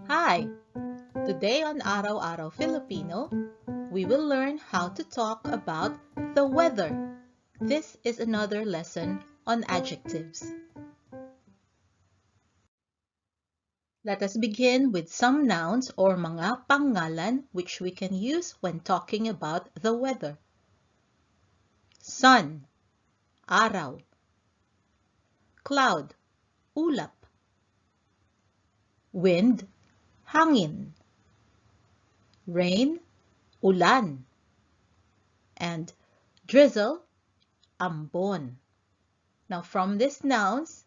Hi! Today on Araw-Araw Filipino, we will learn how to talk about the weather. This is another lesson on adjectives. Let us begin with some nouns or mga pangalan which we can use when talking about the weather. Sun, araw. Cloud, ulap. Wind, hangin. Rain, ulan. And drizzle, ambon. Now from these nouns,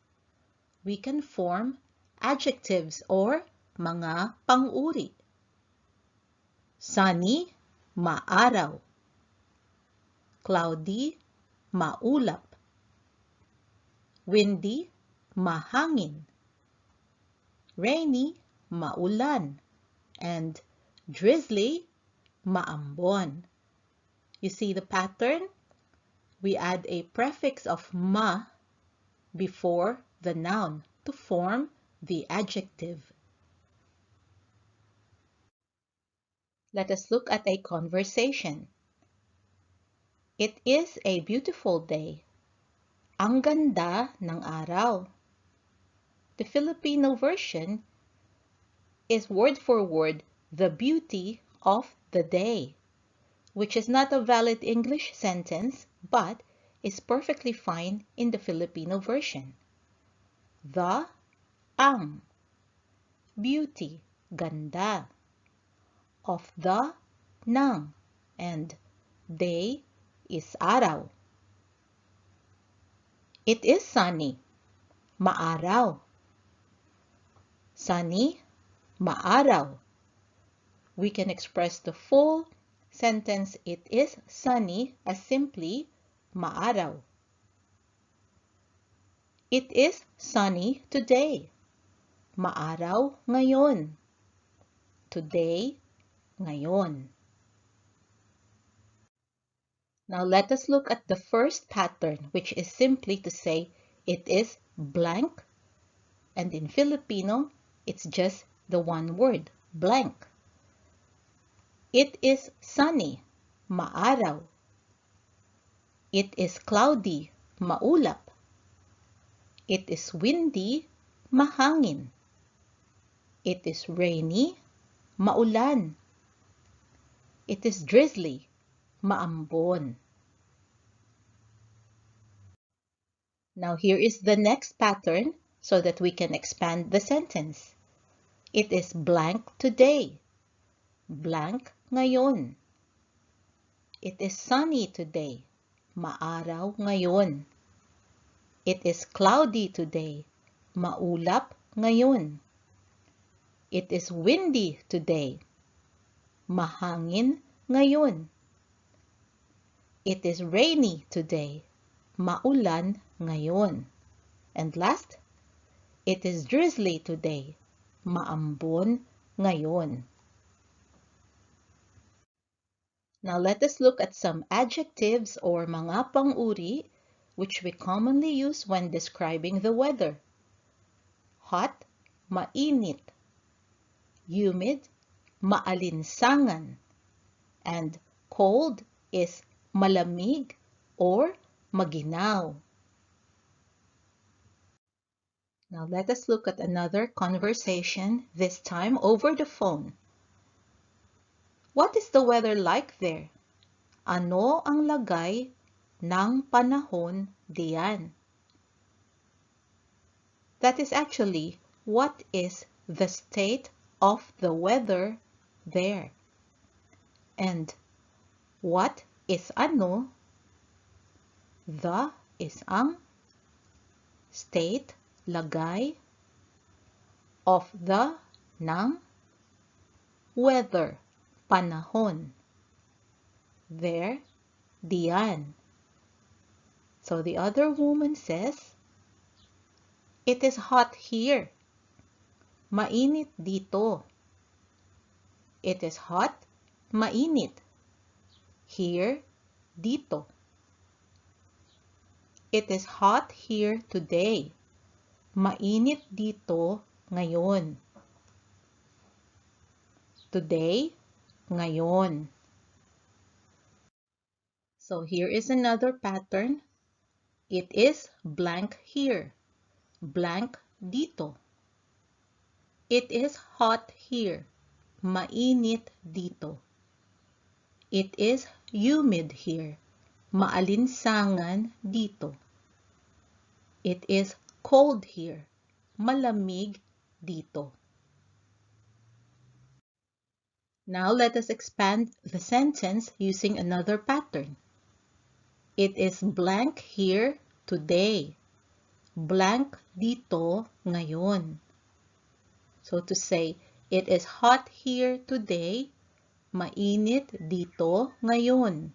we can form adjectives or mga pang-uri. Sunny, maaraw. Cloudy, maulap. Windy, mahangin. Rainy, maulan. And drizzly, maambon. You see the pattern? We add a prefix of ma before the noun to form the adjective. Let us look at a conversation. It is a beautiful day. Ang ganda ng araw. The Filipino version is word for word the beauty of the day, which is not a valid English sentence but is perfectly fine in the Filipino version. The, ang. Beauty, ganda. Of the, ng. And day is araw. It is sunny, maaraw. Sunny, maaraw. We can express the full sentence it is sunny as simply maaraw. It is sunny today. Maaraw ngayon. Today, ngayon. Now let us look at the first pattern, which is simply to say it is blank. And in Filipino, it's just the one word, blank. It is sunny, maaraw. It is cloudy, maulap. It is windy, mahangin. It is rainy, maulan. It is drizzly, maambon. Now here is the next pattern so that we can expand the sentence. It is blank today. Blank ngayon. It is sunny today. Maaraw ngayon. It is cloudy today. Maulap ngayon. It is windy today. Mahangin ngayon. It is rainy today. Maulan ngayon. And last, it is drizzly today. Maambon ngayon. Now let us look at some adjectives or mga pang-uri which we commonly use when describing the weather. Hot, mainit. Humid, maalinsangan. And cold is malamig or maginaw. Now let us look at another conversation, this time over the phone. What is the weather like there? Ano ang lagay ng panahon diyan? That is actually, what is the state of the weather there? And what is ano? The is ang, state, lagay, of the, ng, weather, panahon, there, diyan. So the other woman says, it is hot here. Mainit dito. It is hot, mainit. Here, dito. It is hot here today. Mainit dito ngayon. Today, ngayon. So here is another pattern. It is blank here. Blank dito. It is hot here. Mainit dito. It is humid here. Maalinsangan dito. It is cold here. Malamig dito. Now let us expand the sentence using another pattern. It is blank here today. Blank dito ngayon. So to say, it is hot here today. Mainit dito ngayon.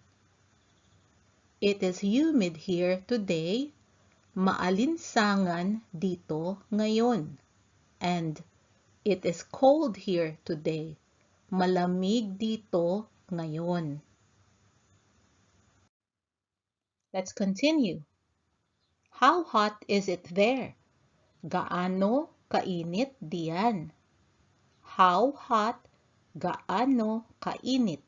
It is humid here today. Maalinsangan dito ngayon. And it is cold here today. Malamig dito ngayon. Let's continue. How hot is it there? Gaano kainit diyan? How hot, gaano kainit?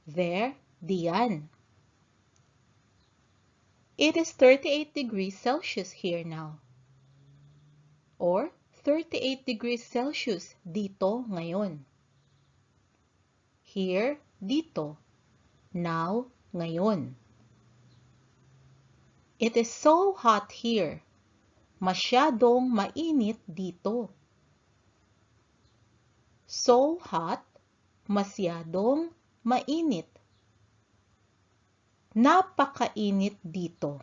There, diyan. It is 38 degrees Celsius here now. Or 38 degrees Celsius dito ngayon. Here, dito. Now, ngayon. It is so hot here. Masyadong mainit dito. So hot, masyadong mainit. Napakainit dito.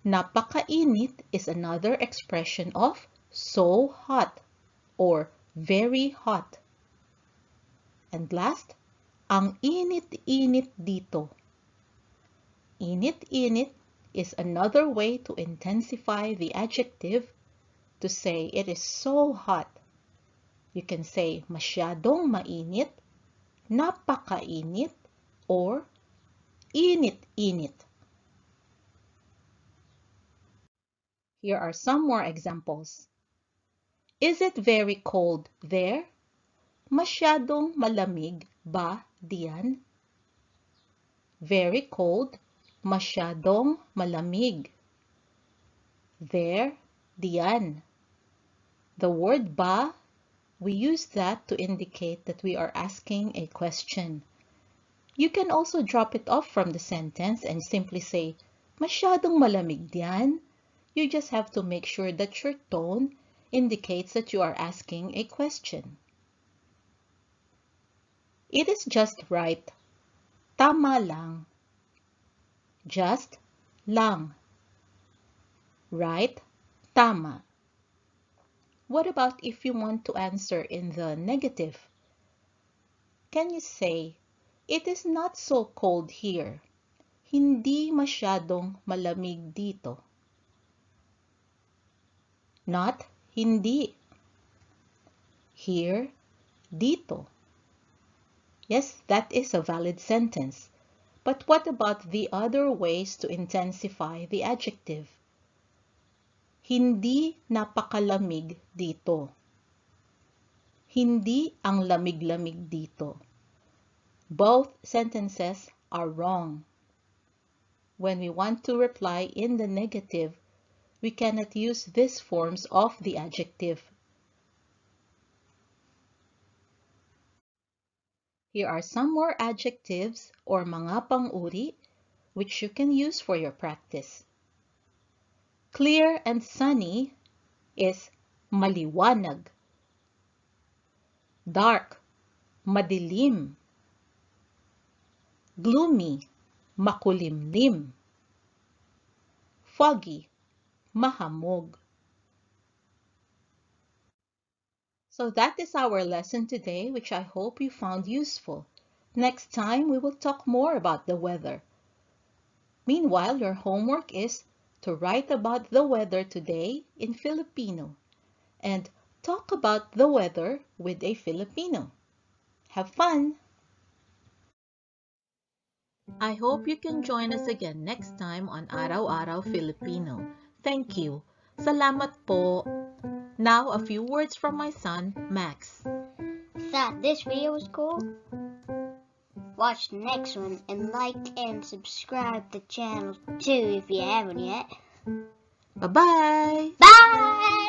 Napakainit is another expression of so hot or very hot. And last, ang init-init dito. Init-init is another way to intensify the adjective to say it is so hot. You can say masyadong mainit, napakainit, or init-init. Here are some more examples. Is it very cold there? Masyadong malamig ba diyan? Very cold, masyadong malamig. There, diyan. The word ba, we use that to indicate that we are asking a question. You can also drop it off from the sentence and simply say, masyadong malamig diyan. You just have to make sure that your tone indicates that you are asking a question. It is just right. Tama lang. Just lang. Right, tama. What about if you want to answer in the negative? Can you say, it is not so cold here. Hindi masyadong malamig dito. Not hindi. Here, dito. Yes, that is a valid sentence. But what about the other ways to intensify the adjective? Hindi napakalamig dito. Hindi ang lamig-lamig dito. Both sentences are wrong. When we want to reply in the negative, we cannot use these forms of the adjective. Here are some more adjectives or mga pang-uri which you can use for your practice. Clear and sunny is maliwanag. Dark, madilim. Gloomy, makulimlim. Foggy, mahamog. So that is our lesson today, which I hope you found useful. Next time, we will talk more about the weather. Meanwhile, your homework is to write about the weather today in Filipino and talk about the weather with a Filipino. Have fun! I hope you can join us again next time on Araw-Araw Filipino. Thank you. Salamat po! Now, a few words from my son, Max. Thought this video was cool? Watch the next one and like and subscribe to the channel too if you haven't yet. Bye-bye! Bye!